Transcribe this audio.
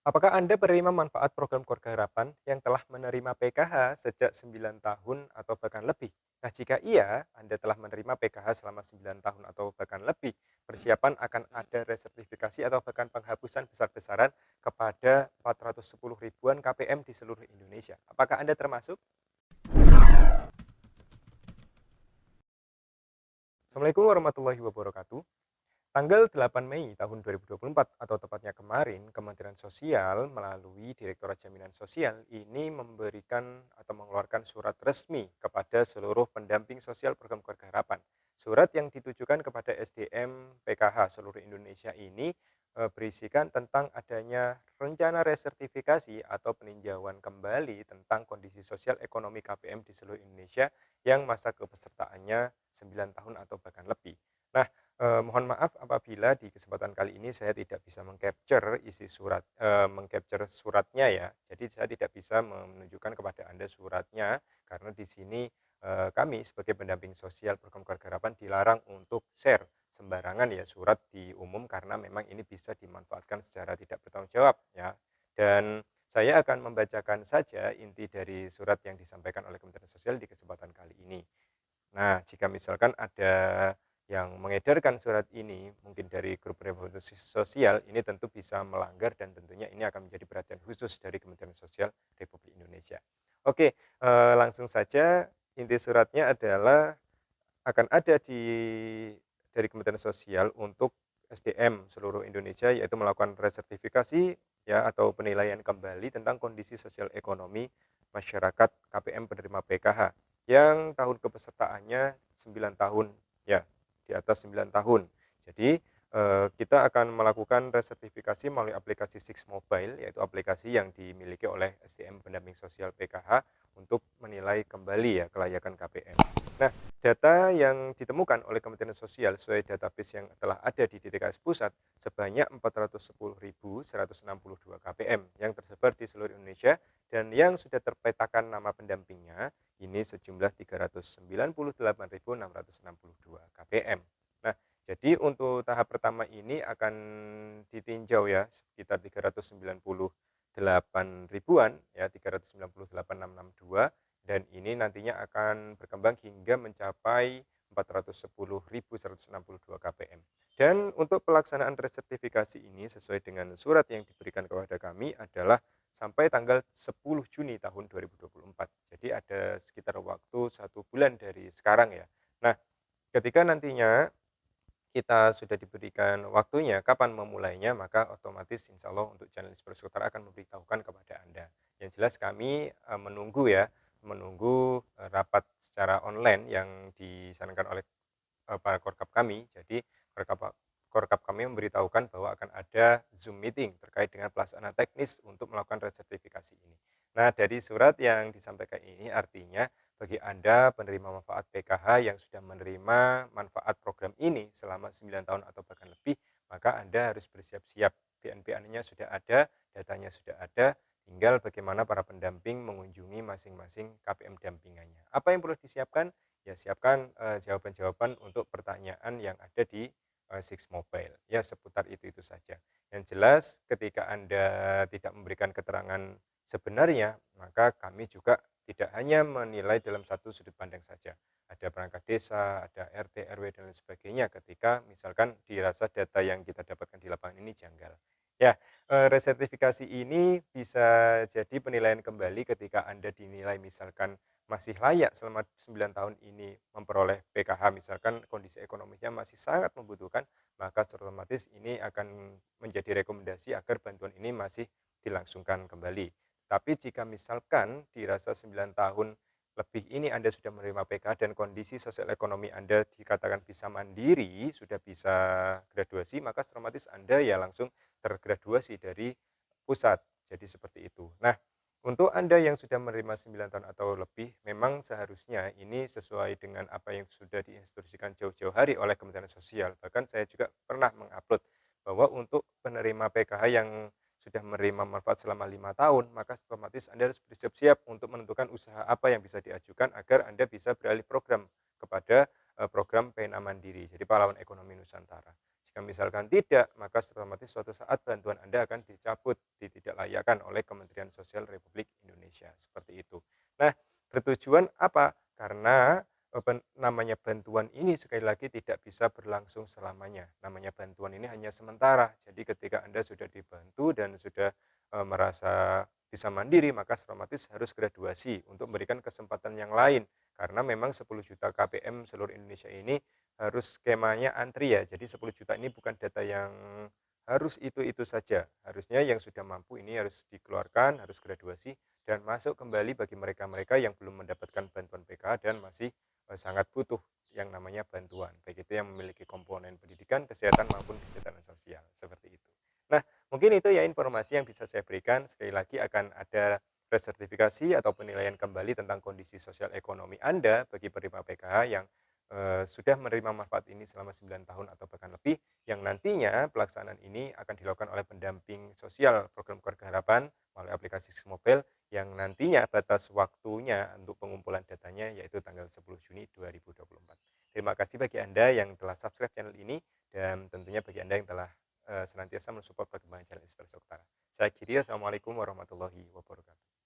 Apakah Anda penerima manfaat program keluarga harapan yang telah menerima PKH sejak 9 tahun atau bahkan lebih? Nah, jika iya, Anda telah menerima PKH selama 9 tahun atau bahkan lebih, persiapan akan ada resertifikasi atau bahkan penghapusan besar-besaran kepada 410 ribuan KPM di seluruh Indonesia. Apakah Anda termasuk? Assalamualaikum warahmatullahi wabarakatuh. Tanggal 8 Mei tahun 2024 atau tepatnya kemarin, Kementerian Sosial melalui Direktorat Jaminan Sosial ini memberikan atau mengeluarkan surat resmi kepada seluruh pendamping sosial program Keluarga Harapan. Surat yang ditujukan kepada SDM PKH seluruh Indonesia ini berisikan tentang adanya rencana resertifikasi atau peninjauan kembali tentang kondisi sosial ekonomi KPM di seluruh Indonesia yang masa kepesertaannya 9 tahun atau bahkan lebih. Nah, mohon maaf apabila di kesempatan kali ini saya tidak bisa meng-capture isi surat meng-capture suratnya ya. Jadi saya tidak bisa menunjukkan kepada Anda suratnya karena di sini, kami sebagai pendamping sosial program Keluarga Harapan dilarang untuk share sembarangan ya surat di umum karena memang ini bisa dimanfaatkan secara tidak bertanggung jawab ya. Dan saya akan membacakan saja inti dari surat yang disampaikan oleh Kementerian Sosial di kesempatan kali ini. Nah, jika misalkan ada yang mengedarkan surat ini, mungkin dari grup revolusi sosial, ini tentu bisa melanggar dan tentunya ini akan menjadi perhatian khusus dari Kementerian Sosial Republik Indonesia. Oke, langsung saja inti suratnya adalah akan ada dari Kementerian Sosial untuk SDM seluruh Indonesia yaitu melakukan resertifikasi ya atau penilaian kembali tentang kondisi sosial ekonomi masyarakat KPM penerima PKH yang tahun kepesertaannya 9 tahun ya, di atas 9 tahun. Jadi, kita akan melakukan resertifikasi melalui aplikasi Six Mobile yaitu aplikasi yang dimiliki oleh SDM pendamping sosial PKH untuk menilai kembali ya kelayakan KPM. Nah, data yang ditemukan oleh Kementerian Sosial sesuai database yang telah ada di DTKS Pusat sebanyak 410.162 KPM yang tersebar di seluruh Indonesia dan yang sudah terpetakan nama pendampingnya ini sejumlah 398.662 KPM. Nah, jadi untuk tahap pertama ini akan ditinjau ya sekitar 398 ribuan ya 398.662 dan ini nantinya akan berkembang hingga mencapai 410.162 KPM. Dan untuk pelaksanaan resertifikasi ini sesuai dengan surat yang diberikan kepada kami adalah sampai tanggal 10 Juni tahun 2024. Jadi ada sekitar waktu 1 bulan dari sekarang ya. Nah, ketika nantinya kita sudah diberikan waktunya kapan memulainya, maka otomatis insya Allah untuk channel Inspirasi Utara akan memberitahukan kepada Anda. Yang jelas kami menunggu ya, menunggu rapat secara online yang disarankan oleh para korkap kami. Jadi korkap korkap kami memberitahukan bahwa akan ada Zoom meeting terkait dengan pelaksanaan teknis untuk melakukan resertifikasi ini. Nah, dari surat yang disampaikan ini artinya bagi Anda penerima manfaat PKH yang sudah menerima manfaat program ini selama 9 tahun atau bahkan lebih, maka Anda harus bersiap-siap. BNPN-nya sudah ada, datanya sudah ada, tinggal bagaimana para pendamping mengunjungi masing-masing KPM dampingannya. Apa yang perlu disiapkan? Ya siapkan jawaban-jawaban untuk pertanyaan yang ada di Six Mobile. Ya seputar itu saja. Yang jelas ketika Anda tidak memberikan keterangan sebenarnya, maka kami juga tidak hanya menilai dalam satu sudut pandang saja. Ada perangkat desa, ada RT, RW, dan lain sebagainya ketika misalkan dirasa data yang kita dapatkan di lapangan ini janggal. Ya, resertifikasi ini bisa jadi penilaian kembali ketika Anda dinilai misalkan masih layak selama 9 tahun ini memperoleh PKH, misalkan kondisi ekonominya masih sangat membutuhkan, maka otomatis ini akan menjadi rekomendasi agar bantuan ini masih dilangsungkan kembali. Tapi jika misalkan dirasa 9 tahun lebih ini Anda sudah menerima PKH dan kondisi sosial ekonomi Anda dikatakan bisa mandiri, sudah bisa graduasi, maka otomatis Anda ya langsung tergraduasi dari pusat. Jadi seperti itu. Nah, untuk Anda yang sudah menerima 9 tahun atau lebih, memang seharusnya ini sesuai dengan apa yang sudah diinstruksikan jauh-jauh hari oleh Kementerian Sosial. Bahkan saya juga pernah mengupload bahwa untuk penerima PKH yang sudah menerima manfaat selama 5 tahun, maka otomatis Anda harus bersiap-siap untuk menentukan usaha apa yang bisa diajukan agar Anda bisa beralih program kepada program PNA Mandiri, jadi pahlawan ekonomi Nusantara. Jika misalkan tidak, maka otomatis suatu saat bantuan Anda akan dicabut, ditidaklayakkan oleh Kementerian Sosial Republik Indonesia, seperti itu. Nah, bertujuan apa? Karena namanya bantuan ini sekali lagi tidak bisa berlangsung selamanya. Namanya bantuan ini hanya sementara. Jadi ketika Anda sudah dibantu dan sudah merasa bisa mandiri, maka otomatis harus graduasi untuk memberikan kesempatan yang lain. Karena memang 10 juta KPM seluruh Indonesia ini harus skemanya antri ya. Jadi 10 juta ini bukan data yang harus itu-itu saja. Harusnya yang sudah mampu ini harus dikeluarkan, harus graduasi dan masuk kembali bagi mereka-mereka yang belum mendapatkan bantuan PKH dan masih sangat butuh yang namanya bantuan, baik itu yang memiliki komponen pendidikan, kesehatan maupun kesejahteraan sosial, seperti itu. Nah, mungkin itu ya informasi yang bisa saya berikan. Sekali lagi akan ada resertifikasi atau penilaian kembali tentang kondisi sosial ekonomi Anda bagi penerima PKH yang sudah menerima manfaat ini selama 9 tahun atau bahkan lebih, yang nantinya pelaksanaan ini akan dilakukan oleh pendamping sosial program keluarga harapan melalui aplikasi Mobile yang nantinya batas waktunya untuk pengumpulan datanya yaitu tanggal 10 Juni 2024. Terima kasih bagi Anda yang telah subscribe channel ini dan tentunya bagi Anda yang telah senantiasa mensupport perkembangan channel Espresso Utara. Saya akhiri, Assalamualaikum warahmatullahi wabarakatuh.